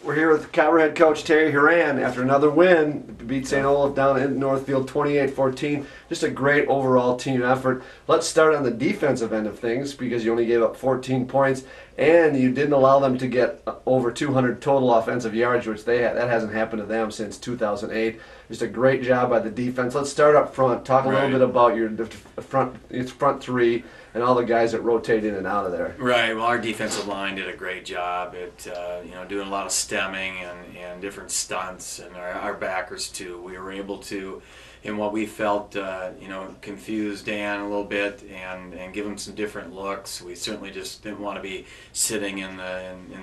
We're here with Cobber head coach Terry Horan after another win. Beat St. Olaf down in Northfield 28-14. Just a great overall team effort. Let's start on the defensive end of things because you only gave up 14 points and you didn't allow them to get over 200 total offensive yards, which that hasn't happened to them since 2008. Just a great job by the defense. Let's start up front. Talk a little bit about your front three and all the guys that rotate in and out of there. Right. Well, our defensive line did a great job at doing a lot of stemming and different stunts, and our backers too. We were able to, in what we felt, confuse Dan a little bit and give him some different looks. We certainly just didn't want to be sitting in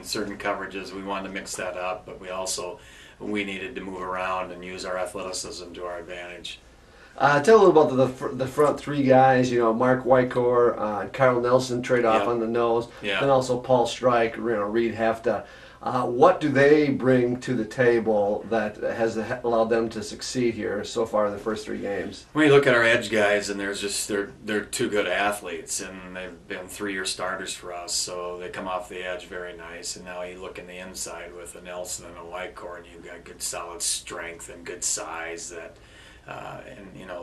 certain coverages. We wanted to mix that up, but we needed to move around and use our athleticism to our advantage. Tell a little about the front three guys. Mark Wycor, Kyle Nelson trade off on the nose. Yeah. Then also Paul Strike, Reed Hefta. What do they bring to the table that has allowed them to succeed here so far in the first three games? When you look at our edge guys, and they're two good athletes, and they've been 3-year starters for us, so they come off the edge very nice. And now you look in the inside with a Nelson and a Wycor, and you've got good solid strength and good size that.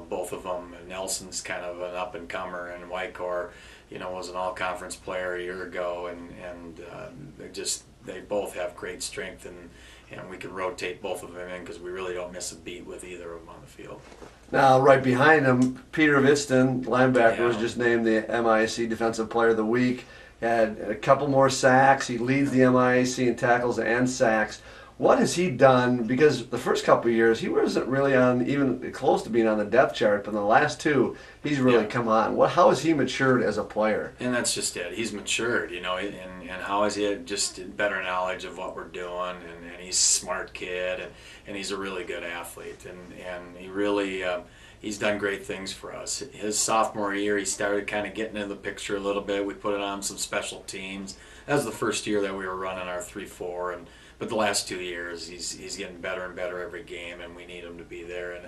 Both of them. Nelson's kind of an up-and-comer, and Wycor, was an all-conference player a year ago, and they both have great strength, and we can rotate both of them in because we really don't miss a beat with either of them on the field. Now, right behind him, Peter Vitston, linebacker, was just named the MIAC Defensive Player of the Week. Had a couple more sacks. He leads the MIAC in tackles and sacks. What has he done? Because the first couple of years, he wasn't really on even close to being on the depth chart, but in the last two, he's really come on. How has he matured as a player? And that's just it. He's matured, and how has he just better knowledge of what we're doing, and he's a smart kid, and he's a really good athlete, and he really he's done great things for us. His sophomore year, he started kind of getting into the picture a little bit. We put it on some special teams. That was the first year that we were running our 3-4, but the last 2 years, he's getting better and better every game, and we need him to be there and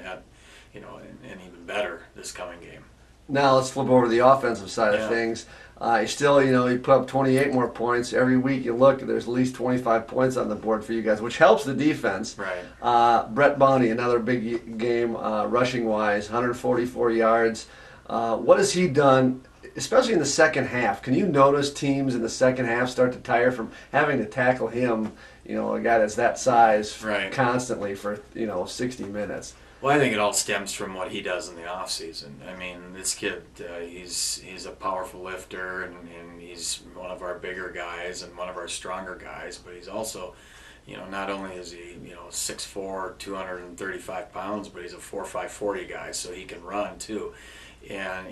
even better this coming game. Now let's flip over to the offensive side of things. He put up 28 more points. Every week you look, there's at least 25 points on the board for you guys, which helps the defense. Right. Brett Bonney, another big game rushing-wise, 144 yards. What has he done, especially in the second half? Can you notice teams in the second half start to tire from having to tackle him, a guy that's that size constantly for, 60 minutes? Well, I think it all stems from what he does in the off season. I mean, this kid, he's a powerful lifter, and he's one of our bigger guys and one of our stronger guys. But he's also, not only is he 6'4", 235 pounds, but he's a 4'5", 40 guy, so he can run too. And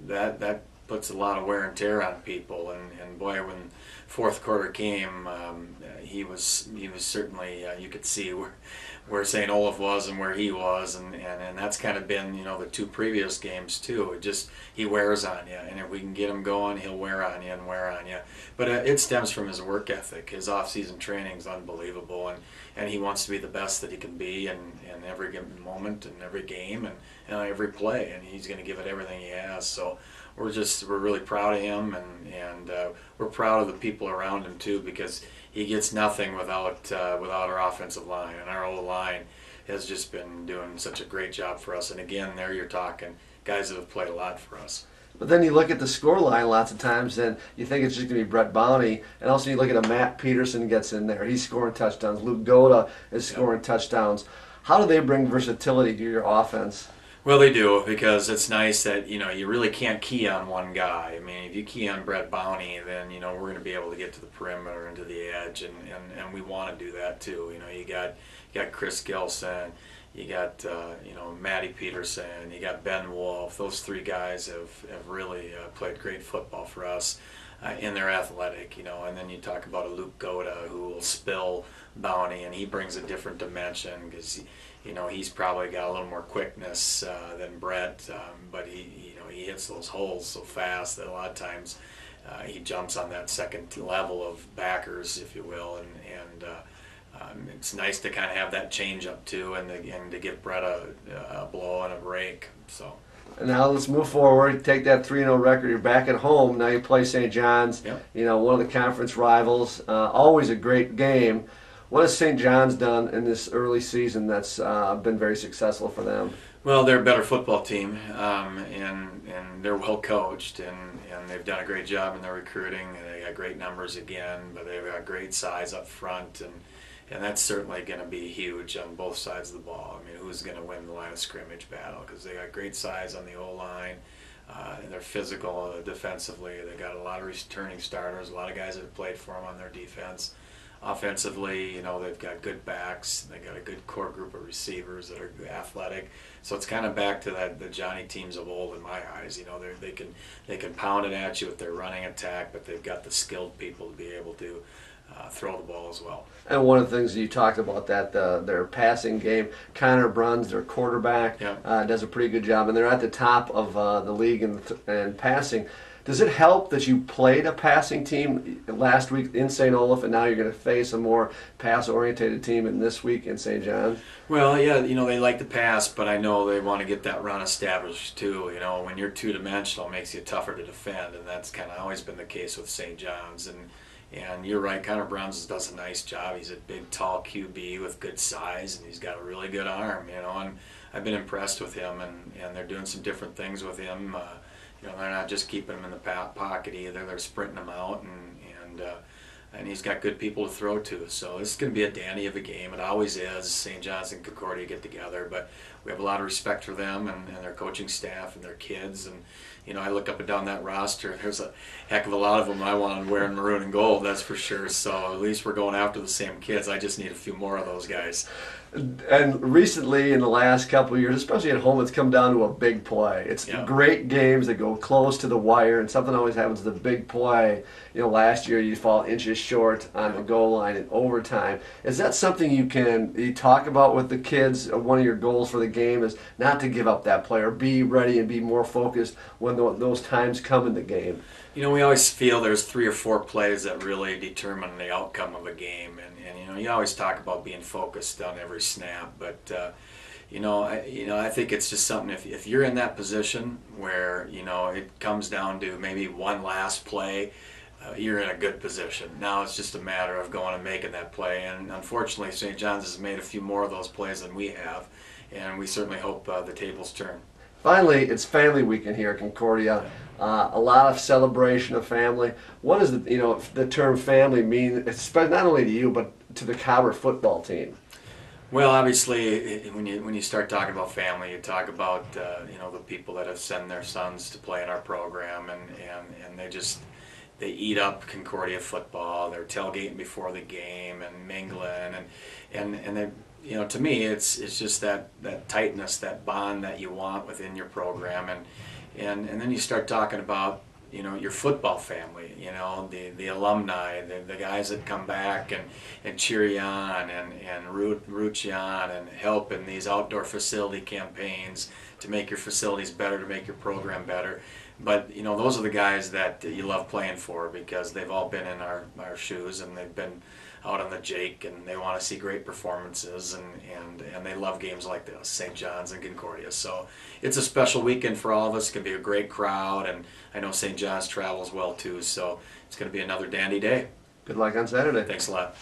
that puts a lot of wear and tear on people. And boy, when fourth quarter came, he was certainly you could see where St. Olaf was and where he was, and that's kind of been the two previous games too. He wears on you, and if we can get him going, he'll wear on you and wear on you. But it stems from his work ethic. His off-season training is unbelievable, and he wants to be the best that he can be in every given moment and every game and every play, and he's going to give it everything he has. So we're really proud of him, and we're proud of the people around him too, because he gets nothing without our offensive line, and our O-line has just been doing such a great job for us. And again, there you're talking guys that have played a lot for us. But then you look at the score line lots of times, and you think it's just going to be Brett Bonney. And also you look at a Matt Peterson gets in there. He's scoring touchdowns. Luke Goda is scoring touchdowns. How do they bring versatility to your offense? Well, they do, because it's nice that you really can't key on one guy. I mean, if you key on Brett Bonney, then we're going to be able to get to the perimeter and to the edge, and we want to do that too. You got Chris Gilson, you got Matty Peterson, you got Ben Wolf. Those three guys have really played great football for us, and they're athletic. And then you talk about a Luke Goda who will spill Bonney, and he brings a different dimension because he's probably got a little more quickness than Brett, but he hits those holes so fast that a lot of times he jumps on that second level of backers, if you will, and it's nice to kind of have that change up too, and to give Brett a blow and a break. So. And now let's move forward. Take that 3-0 record. You're back at home. Now you play St. John's. Yep. One of the conference rivals. Always a great game. What has St. John's done in this early season that's been very successful for them? Well, they're a better football team, and they're well coached, and they've done a great job in their recruiting. They got great numbers again, but they've got great size up front, and that's certainly going to be huge on both sides of the ball. I mean, who's going to win the line of scrimmage battle? Because they got great size on the O-line, and they're physical defensively. They got a lot of returning starters, a lot of guys that have played for them on their defense. Offensively, you know, they've got good backs. They got a good core group of receivers that are athletic. So it's kind of back to the Johnny teams of old in my eyes. You know, they can pound it at you with their running attack, but they've got the skilled people to be able to throw the ball as well. And one of the things you talked about that their passing game, Connor Bruns, their quarterback, does a pretty good job, and they're at the top of the league in passing. Does it help that you played a passing team last week in St. Olaf, and now you're going to face a more pass-orientated team in this week in St. John's? Well, yeah, you know, they like to pass, but I know they want to get that run established too. You know, when you're two-dimensional, it makes you tougher to defend, and that's kind of always been the case with St. John's. And you're right, Connor Bruns does a nice job. He's a big, tall QB with good size, and he's got a really good arm, you know, and I've been impressed with him, and they're doing some different things with him. You know, they're not just keeping him in the pocket either. They're sprinting him out, and he's got good people to throw to. So this is going to be a dandy of a game. It always is. St. John's and Concordia get together, but we have a lot of respect for them and their coaching staff and their kids. And you know, I look up and down that roster. There's a heck of a lot of them I wanted wearing maroon and gold, that's for sure. So at least we're going after the same kids. I just need a few more of those guys. And recently, in the last couple of years, especially at home, it's come down to a big play. It's great games that go close to the wire, and something always happens to the big play. You know, last year you fall inches short on the goal line in overtime. Is that something you talk about with the kids? One of your goals for the game is not to give up that play, or be ready and be more focused when those times come in the game. You know, we always feel there's 3 or 4 plays that really determine the outcome of a game, and you know, you always talk about being focused on every snap, but you know, I think it's just something. If you're in that position where you know it comes down to maybe one last play, you're in a good position. Now it's just a matter of going and making that play, and unfortunately, St. John's has made a few more of those plays than we have, and we certainly hope the tables turn. Finally, it's family weekend here at Concordia. A lot of celebration of family. What does the term family mean, not only to you but to the Cobber football team? Well, obviously, when you start talking about family, you talk about you know, the people that have sent their sons to play in our program, and they eat up Concordia football. They're tailgating before the game and mingling, and they. You know, to me, it's just that tightness, that bond that you want within your program, and then you start talking about, you know, your football family, you know, the alumni, the guys that come back and cheer you on and root you on and help in these outdoor facility campaigns to make your facilities better, to make your program better. But you know, those are the guys that you love playing for, because they've all been in our shoes, and they've been out on the Jake, and they want to see great performances, and they love games like this, St. John's and Concordia. So it's a special weekend for all of us. It's going to be a great crowd, and I know St. John's travels well too, so it's going to be another dandy day. Good luck on Saturday. Thanks a lot.